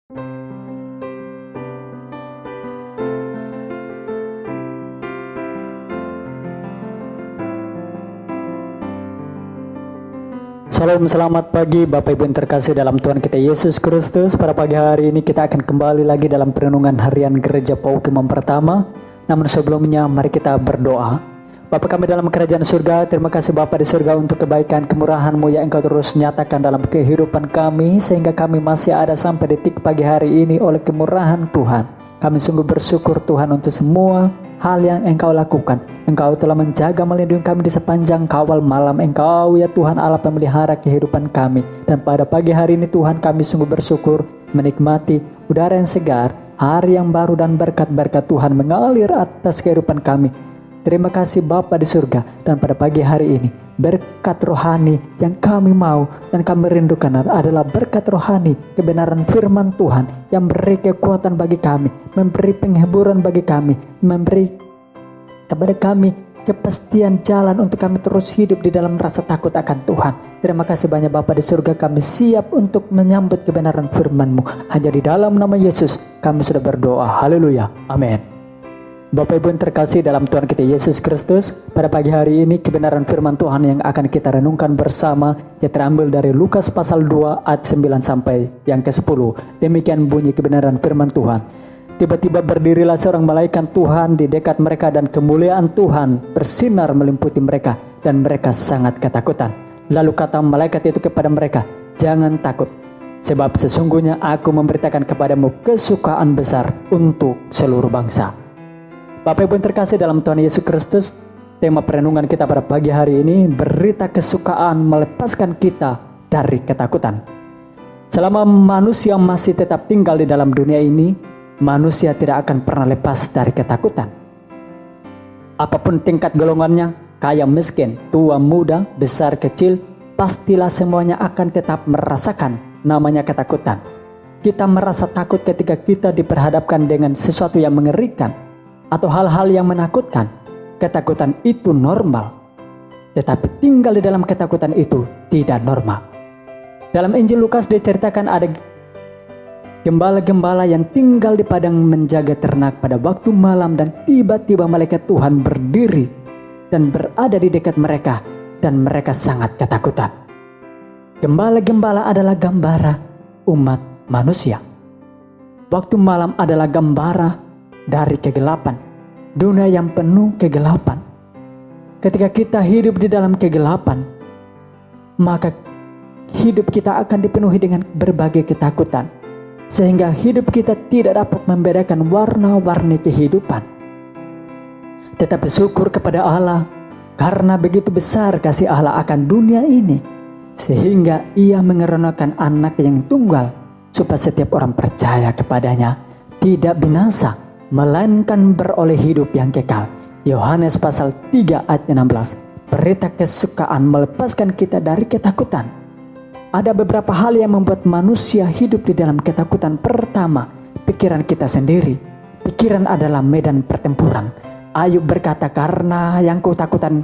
Salam, selamat pagi Bapak Ibu yang terkasih dalam Tuhan kita Yesus Kristus. Pada pagi hari ini kita akan kembali lagi dalam perenungan harian Gereja Paukuman pertama. Namun sebelumnya mari kita berdoa. Bapa kami dalam kerajaan surga, terima kasih Bapa di surga untuk kebaikan kemurahan-Mu yang Engkau terus nyatakan dalam kehidupan kami, sehingga kami masih ada sampai detik pagi hari ini oleh kemurahan Tuhan. Kami sungguh bersyukur Tuhan untuk semua hal yang Engkau lakukan. Engkau telah menjaga melindungi kami di sepanjang kawal malam. Engkau ya Tuhan Allah pemelihara kehidupan kami. Dan pada pagi hari ini Tuhan kami sungguh bersyukur menikmati udara yang segar, hari yang baru dan berkat-berkat Tuhan mengalir atas kehidupan kami. Terima kasih Bapa di surga. Dan pada pagi hari ini berkat rohani yang kami mau dan kami rindukan adalah berkat rohani kebenaran firman Tuhan yang memberi kekuatan bagi kami, memberi penghiburan bagi kami, memberi kepada kami kepastian jalan untuk kami terus hidup di dalam rasa takut akan Tuhan. Terima kasih banyak Bapa di surga, kami siap untuk menyambut kebenaran firman-Mu. Hanya di dalam nama Yesus kami sudah berdoa. Haleluya. Amin. Bapak Ibu yang terkasih dalam Tuhan kita Yesus Kristus, pada pagi hari ini kebenaran firman Tuhan yang akan kita renungkan bersama yang terambil dari Lukas pasal 2 ayat 9 sampai yang ke-10. Demikian bunyi kebenaran firman Tuhan. Tiba-tiba berdirilah seorang malaikat Tuhan di dekat mereka dan kemuliaan Tuhan bersinar meliputi mereka dan mereka sangat ketakutan. Lalu kata malaikat itu kepada mereka, "Jangan takut, sebab sesungguhnya aku memberitakan kepadamu kesukaan besar untuk seluruh bangsa." Bapak Ibu yang terkasih dalam Tuhan Yesus Kristus, tema perenungan kita pada pagi hari ini, berita kesukaan melepaskan kita dari ketakutan. Selama manusia masih tetap tinggal di dalam dunia ini, manusia tidak akan pernah lepas dari ketakutan. Apapun tingkat golongannya, kaya miskin, tua muda, besar kecil, pastilah semuanya akan tetap merasakan namanya ketakutan. Kita merasa takut ketika kita diperhadapkan dengan sesuatu yang mengerikan atau hal-hal yang menakutkan. Ketakutan itu normal, tetapi tinggal di dalam ketakutan itu tidak normal. Dalam Injil Lukas diceritakan ada gembala-gembala yang tinggal di padang menjaga ternak pada waktu malam, dan tiba-tiba malaikat Tuhan berdiri dan berada di dekat mereka dan mereka sangat ketakutan. Gembala-gembala adalah gambara umat manusia. Waktu malam adalah gambara dari kegelapan, dunia yang penuh kegelapan. Ketika kita hidup di dalam kegelapan, maka hidup kita akan dipenuhi dengan berbagai ketakutan, sehingga hidup kita tidak dapat membedakan warna-warni kehidupan. Tetapi syukur kepada Allah, karena begitu besar kasih Allah akan dunia ini, sehingga Ia mengeranakan anak yang tunggal, supaya setiap orang percaya kepadanya tidak binasa, melainkan beroleh hidup yang kekal. Yohanes pasal 3 ayat 16. Berita kesukaan melepaskan kita dari ketakutan. Ada beberapa hal yang membuat manusia hidup di dalam ketakutan. Pertama, pikiran kita sendiri. Pikiran adalah medan pertempuran. Ayub berkata, "Karena yang kutakutan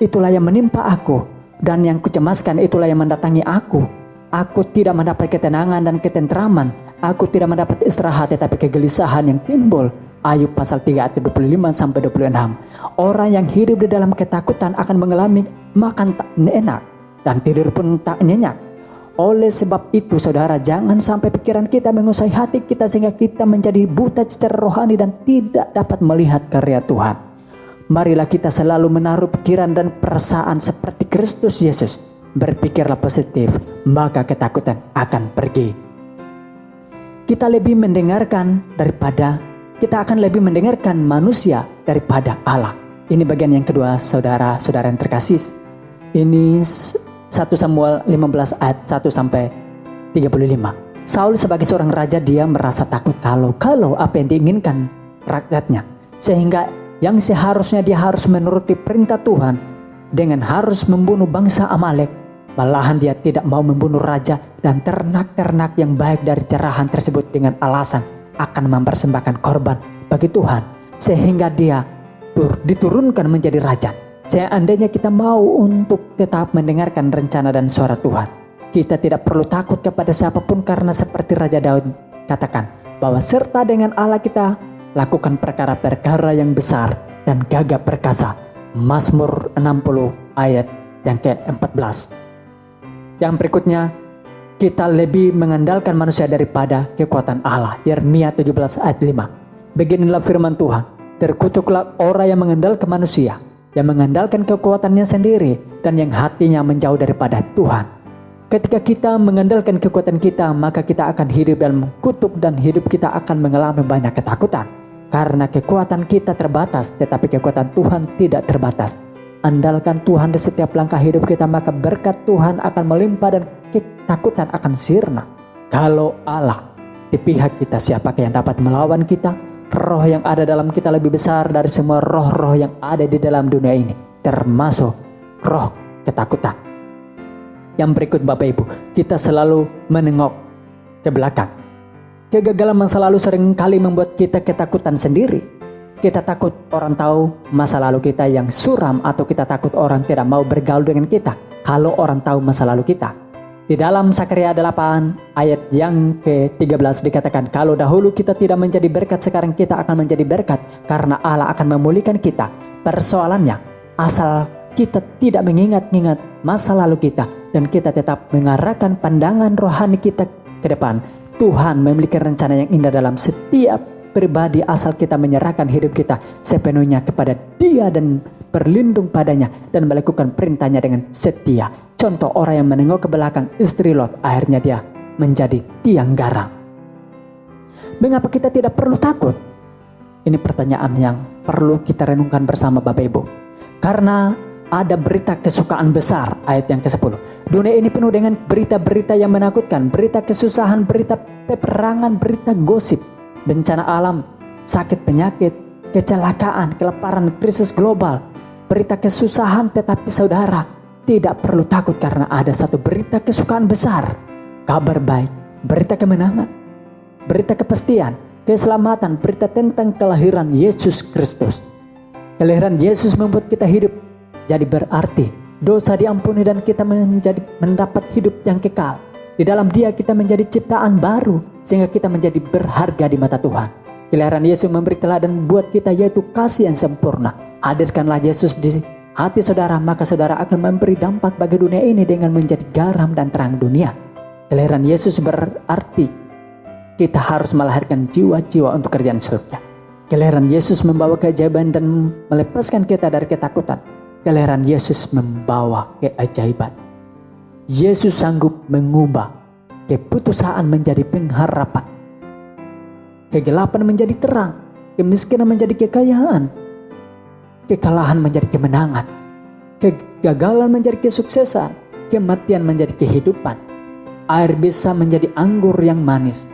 itulah yang menimpa aku, dan yang kucemaskan itulah yang mendatangi aku. Aku tidak mendapat ketenangan dan ketentraman. Aku tidak mendapat istirahat, tetapi kegelisahan yang timbul." Ayub pasal 3 ayat 25 sampai 26. Orang yang hidup di dalam ketakutan akan mengalami makan tak enak dan tidur pun tak nyenyak. Oleh sebab itu saudara, jangan sampai pikiran kita menguasai hati kita sehingga kita menjadi buta secara rohani dan tidak dapat melihat karya Tuhan. Marilah kita selalu menaruh pikiran dan perasaan seperti Kristus Yesus. Berpikirlah positif, maka ketakutan akan pergi. Kita akan lebih mendengarkan manusia daripada Allah. Ini bagian yang kedua, saudara-saudara yang terkasih. Ini 1 Samuel 15 ayat 1 sampai 35. Saul sebagai seorang raja, dia merasa takut kalau apa yang diinginkan rakyatnya, sehingga yang seharusnya dia harus menuruti perintah Tuhan dengan harus membunuh bangsa Amalek, malahan dia tidak mau membunuh raja dan ternak-ternak yang baik dari cerahan tersebut dengan alasan akan mempersembahkan korban bagi Tuhan, sehingga dia diturunkan menjadi raja. Seandainya kita mau untuk tetap mendengarkan rencana dan suara Tuhan, kita tidak perlu takut kepada siapapun, karena seperti Raja Daud katakan bahwa serta dengan Allah kita lakukan perkara-perkara yang besar dan gagah perkasa. Mazmur 60 ayat yang ke-14. Yang berikutnya, kita lebih mengandalkan manusia daripada kekuatan Allah. Yeremia 17 ayat 5. Beginilah firman Tuhan, terkutuklah orang yang mengandalkan manusia, yang mengandalkan kekuatannya sendiri, dan yang hatinya menjauh daripada Tuhan. Ketika kita mengandalkan kekuatan kita, maka kita akan hidup dalam kutuk dan hidup kita akan mengalami banyak ketakutan. Karena kekuatan kita terbatas, tetapi kekuatan Tuhan tidak terbatas. Andalkan Tuhan di setiap langkah hidup kita, maka berkat Tuhan akan melimpah dan ketakutan akan sirna. Kalau Allah di pihak kita, siapakah yang dapat melawan kita? Roh yang ada dalam kita lebih besar dari semua roh-roh yang ada di dalam dunia ini, termasuk roh ketakutan. Yang berikut Bapak Ibu, kita selalu menengok ke belakang. Kegagalan masa lalu seringkali membuat kita ketakutan sendiri. Kita takut orang tahu masa lalu kita yang suram, atau kita takut orang tidak mau bergaul dengan kita kalau orang tahu masa lalu kita. Di dalam Sakaria 8 ayat yang ke-13 dikatakan, kalau dahulu kita tidak menjadi berkat, sekarang kita akan menjadi berkat karena Allah akan memulihkan kita. Persoalannya, asal kita tidak mengingat-ingat masa lalu kita dan kita tetap mengarahkan pandangan rohani kita ke depan, Tuhan memiliki rencana yang indah dalam setiap pribadi asal kita menyerahkan hidup kita sepenuhnya kepada Dia dan berlindung padanya dan melakukan perintahnya dengan setia. Contoh orang yang menengok ke belakang istri Lot, akhirnya dia menjadi tiang garam. Mengapa kita tidak perlu takut? Ini pertanyaan yang perlu kita renungkan bersama Bapak Ibu. Karena ada berita kesukaan besar, ayat yang ke-10. Dunia ini penuh dengan berita-berita yang menakutkan, berita kesusahan, berita peperangan, berita gosip, bencana alam, sakit penyakit, kecelakaan, kelaparan, krisis global, berita kesusahan. Tetapi saudara, tidak perlu takut karena ada satu berita kesukaan besar, kabar baik, berita kemenangan, berita kepastian, keselamatan, berita tentang kelahiran Yesus Kristus. Kelahiran Yesus membuat kita hidup, jadi berarti dosa diampuni dan kita mendapat hidup yang kekal. Di dalam Dia kita menjadi ciptaan baru, sehingga kita menjadi berharga di mata Tuhan. Kelahiran Yesus memberi teladan buat kita, yaitu kasih yang sempurna. Hadirkanlah Yesus di hati saudara, maka saudara akan memberi dampak bagi dunia ini dengan menjadi garam dan terang dunia. Kelahiran Yesus berarti kita harus melahirkan jiwa-jiwa untuk kerjaan surga. Kelahiran Yesus membawa keajaiban dan melepaskan kita dari ketakutan. Kelahiran Yesus membawa keajaiban. Yesus sanggup mengubah keputusasaan menjadi pengharapan, kegelapan menjadi terang, kemiskinan menjadi kekayaan, kekalahan menjadi kemenangan, kegagalan menjadi kesuksesan, kematian menjadi kehidupan. Air bisa menjadi anggur yang manis.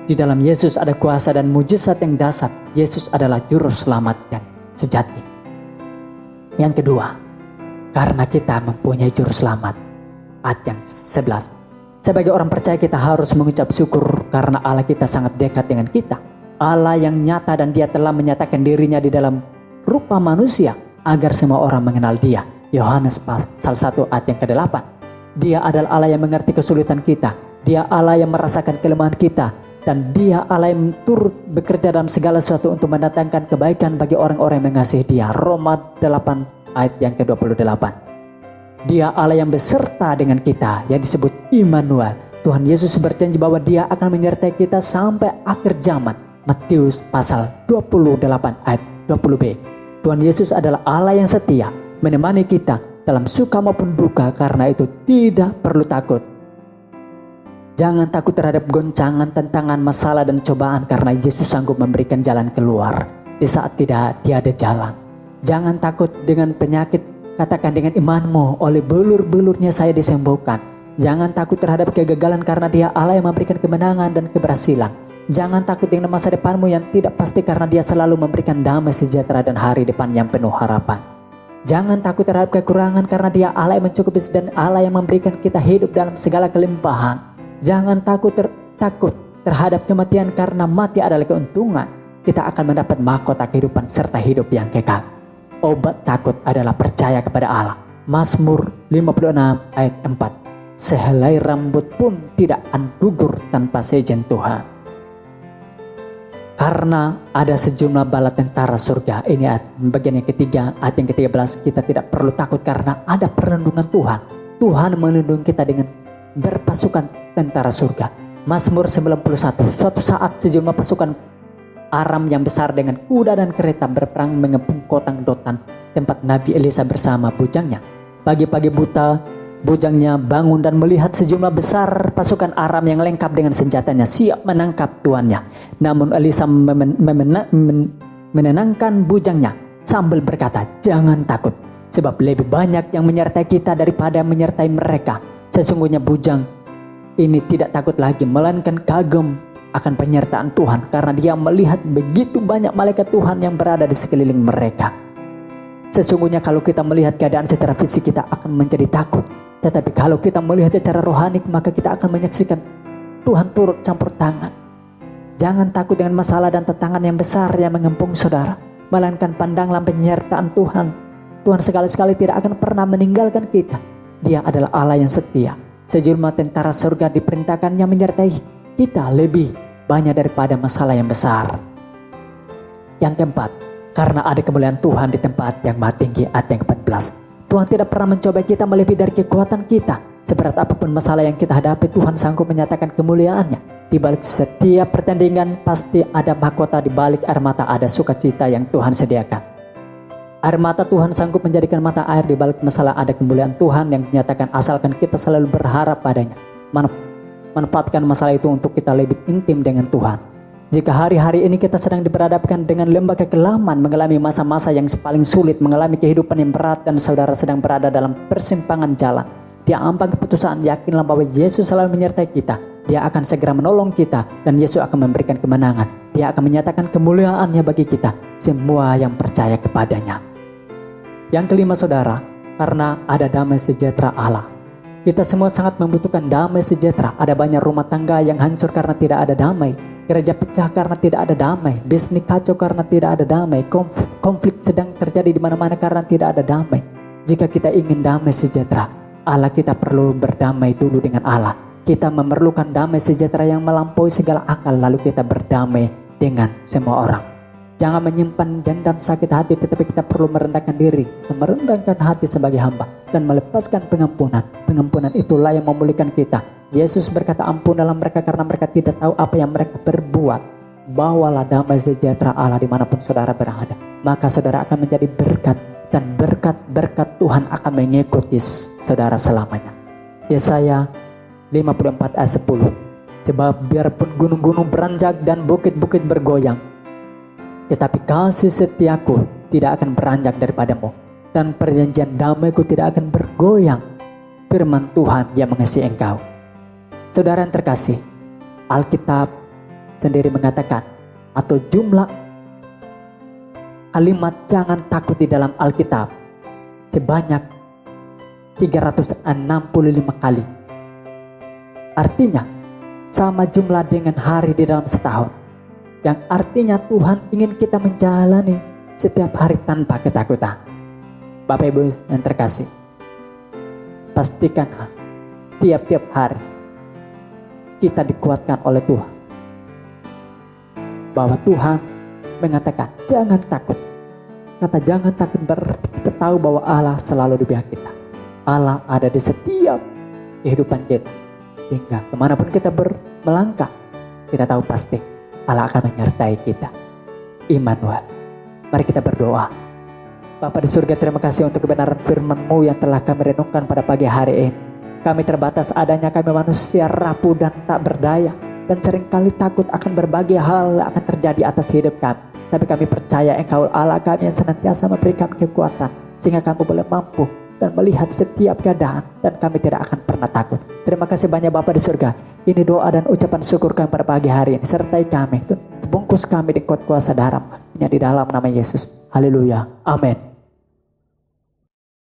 Di dalam Yesus ada kuasa dan mujizat yang dahsyat. Yesus adalah juru selamat yang sejati. Yang kedua, karena kita mempunyai juru selamat. Ayat yang 11. Sebagai orang percaya kita harus mengucap syukur karena Allah kita sangat dekat dengan kita. Allah yang nyata dan Dia telah menyatakan dirinya di dalam rupa manusia agar semua orang mengenal Dia. Yohanes pasal 1 ayat yang ke-8. Dia adalah Allah yang mengerti kesulitan kita. Dia Allah yang merasakan kelemahan kita. Dan Dia Allah yang turut bekerja dalam segala sesuatu untuk mendatangkan kebaikan bagi orang-orang yang mengasihi Dia. Roma 8 ayat yang ke-28. Dia Allah yang beserta dengan kita, yang disebut Immanuel. Tuhan Yesus berjanji bahwa Dia akan menyertai kita sampai akhir zaman. Matius pasal 28 ayat 20b. Tuhan Yesus adalah Allah yang setia, menemani kita dalam suka maupun duka. Karena itu tidak perlu takut. Jangan takut terhadap goncangan, tantangan, masalah dan cobaan, karena Yesus sanggup memberikan jalan keluar di saat tidak tiada jalan. Jangan takut dengan penyakit. Katakan dengan imanmu, oleh belur-belurnya saya disembuhkan. Jangan takut terhadap kegagalan karena Dia Allah yang memberikan kemenangan dan keberhasilan. Jangan takut dengan masa depanmu yang tidak pasti karena Dia selalu memberikan damai sejahtera dan hari depan yang penuh harapan. Jangan takut terhadap kekurangan karena Dia Allah yang mencukupi dan Allah yang memberikan kita hidup dalam segala kelimpahan. Jangan takut terhadap kematian karena mati adalah keuntungan. Kita akan mendapat mahkota kehidupan serta hidup yang kekal. Obat takut adalah percaya kepada Allah. Mazmur 56 ayat 4. Sehelai rambut pun tidak akan gugur tanpa seizin Tuhan. Karena ada sejumlah bala tentara surga. Ini bagian yang ketiga, ayat yang ke-13. Kita tidak perlu takut karena ada perlindungan Tuhan. Tuhan melindungi kita dengan berpasukan tentara surga. Mazmur 91. Suatu saat sejumlah pasukan Aram yang besar dengan kuda dan kereta berperang mengepung kota Dotan, tempat Nabi Elisa bersama bujangnya. Pagi-pagi buta, bujangnya bangun dan melihat sejumlah besar pasukan Aram yang lengkap dengan senjatanya siap menangkap tuannya. Namun Elisa menenangkan bujangnya sambil berkata, "Jangan takut, sebab lebih banyak yang menyertai kita daripada menyertai mereka." Sesungguhnya bujang ini tidak takut lagi, melainkan kagum akan penyertaan Tuhan karena dia melihat begitu banyak malaikat Tuhan yang berada di sekeliling mereka. Sesungguhnya kalau kita melihat keadaan secara fisik kita akan menjadi takut. Tetapi kalau kita melihat secara rohani maka kita akan menyaksikan Tuhan turut campur tangan. Jangan takut dengan masalah dan tantangan yang besar yang mengepung saudara, melainkan pandanglah penyertaan Tuhan. Tuhan sekali-sekali tidak akan pernah meninggalkan kita. Dia adalah Allah yang setia. Sejumlah tentara surga diperintahkannya menyertai kita lebih banyak daripada masalah yang besar. Yang keempat, karena ada kemuliaan Tuhan di tempat yang maha tinggi. Ayat yang ke-14. Tuhan tidak pernah mencoba kita melebihi dari kekuatan kita. Seberat apapun masalah yang kita hadapi, Tuhan sanggup menyatakan kemuliaannya. Di balik setiap pertandingan pasti ada mahkota, di balik air mata ada sukacita yang Tuhan sediakan. Air mata Tuhan sanggup menjadikan mata air, di balik masalah ada kemuliaan Tuhan yang dinyatakan asalkan kita selalu berharap padanya. Manfaatkan masalah itu untuk kita lebih intim dengan Tuhan. Jika hari-hari ini kita sedang diperhadapkan dengan lembah kekelaman, mengalami masa-masa yang paling sulit, mengalami kehidupan yang berat, dan saudara sedang berada dalam persimpangan jalan, di ambang keputusan, yakinlah bahwa Yesus selalu menyertai kita. Dia akan segera menolong kita dan Yesus akan memberikan kemenangan. Dia akan menyatakan kemuliaannya bagi kita, semua yang percaya kepadanya. Yang kelima saudara, karena ada damai sejahtera Allah. Kita semua sangat membutuhkan damai sejahtera. Ada banyak rumah tangga yang hancur karena tidak ada damai. Gereja pecah karena tidak ada damai. Bisnis kacau karena tidak ada damai. Konflik sedang terjadi di mana-mana karena tidak ada damai. Jika kita ingin damai sejahtera, Allah kita perlu berdamai dulu dengan Allah. Kita memerlukan damai sejahtera yang melampaui segala akal, lalu kita berdamai dengan semua orang. Jangan menyimpan dendam sakit hati, tetapi kita perlu merendahkan diri, merendahkan hati sebagai hamba, dan melepaskan pengampunan. Pengampunan itulah yang memulihkan kita. Yesus berkata, "Ampunilah mereka karena mereka tidak tahu apa yang mereka berbuat." Bawalah damai sejahtera Allah dimanapun saudara berada. Maka saudara akan menjadi berkat, dan berkat-berkat Tuhan akan mengikuti saudara selamanya. Yesaya 54 ayat 10. Sebab biarpun gunung-gunung beranjak dan bukit-bukit bergoyang, tetapi kasih setiaku tidak akan beranjak daripadamu, dan perjanjian damaiku tidak akan bergoyang. Firman Tuhan yang mengasihi engkau. Saudara yang terkasih, Alkitab sendiri mengatakan, atau jumlah kalimat jangan takut di dalam Alkitab sebanyak 365 kali. Artinya sama jumlah dengan hari di dalam setahun. Yang artinya Tuhan ingin kita menjalani setiap hari tanpa ketakutan. Bapak Ibu yang terkasih, pastikan tiap-tiap hari kita dikuatkan oleh Tuhan. Bahwa Tuhan mengatakan jangan takut. Kata jangan takut berarti kita tahu bahwa Allah selalu di pihak kita. Allah ada di setiap kehidupan kita. Sehingga kemanapun kita melangkah, kita tahu pasti Allah akan menyertai kita. Immanuel. Mari kita berdoa. Bapa di surga, terima kasih untuk kebenaran firman-Mu yang telah kami renungkan pada pagi hari ini. Kami terbatas adanya, kami manusia rapuh dan tak berdaya, dan seringkali takut akan berbagai hal akan terjadi atas hidup kami. Tapi kami percaya Engkau Allah kami yang senantiasa memberikan kekuatan, sehingga kami boleh mampu dan melihat setiap keadaan, dan kami tidak akan pernah takut. Terima kasih banyak Bapa di surga. Ini doa dan ucapan syukur kami pada pagi hari ini. Sertai kami, Tuhan, bungkus kami di kuat kuasa darah-Mu, di dalam nama Yesus. Haleluya. Amin.